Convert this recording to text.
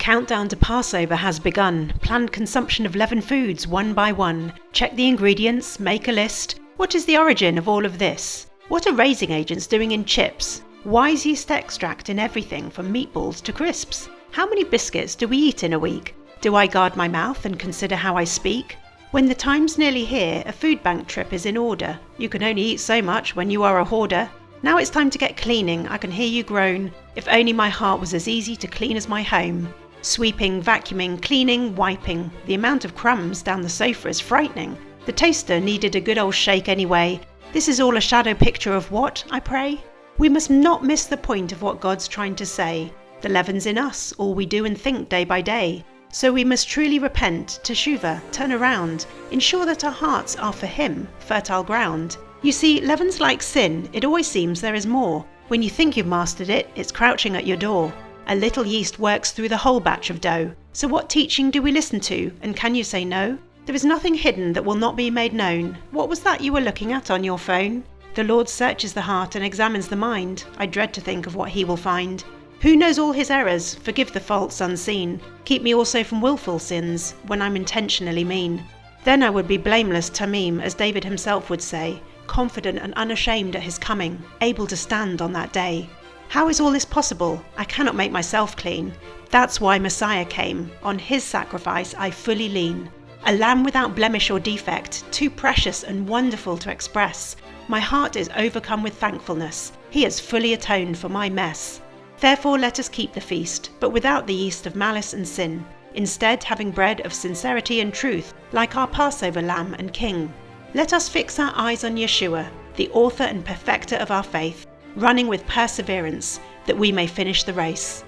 countdown to Passover has begun. Plan consumption of leavened foods one by one. Check the ingredients, make a list. What is the origin of all of this? What are raising agents doing in chips? Why is yeast extract in everything from meatballs to crisps? How many biscuits do we eat in a week? Do I guard my mouth and consider how I speak? When the time's nearly here, a food bank trip is in order. You can only eat so much when you are a hoarder. Now it's time to get cleaning. I can hear you groan. If only my heart was as easy to clean as my home. Sweeping, vacuuming, cleaning, wiping. The amount of crumbs down the sofa is frightening. The toaster needed a good old shake anyway. This is all a shadow picture of what, I pray? We must not miss the point of what God's trying to say. The leaven's in us, all we do and think day by day. So we must truly repent, teshuva, turn around, ensure that our hearts are for Him, fertile ground. You see, leaven's like sin, it always seems there is more. When you think you've mastered it, it's crouching at your door. A little yeast works through the whole batch of dough. So what teaching do we listen to, and can you say no? There is nothing hidden that will not be made known. What was that you were looking at on your phone? The Lord searches the heart and examines the mind. I dread to think of what He will find. Who knows all His errors? Forgive the faults unseen. Keep me also from willful sins, when I'm intentionally mean. Then I would be blameless tamim, as David himself would say, confident and unashamed at His coming, able to stand on that day. How is all this possible? I cannot make myself clean. That's why Messiah came. On His sacrifice I fully lean. A lamb without blemish or defect, too precious and wonderful to express. My heart is overcome with thankfulness. He has fully atoned for my mess. Therefore let us keep the feast, but without the yeast of malice and sin. Instead, having bread of sincerity and truth, like our Passover lamb and king. Let us fix our eyes on Yeshua, the author and perfecter of our faith, running with perseverance, that we may finish the race.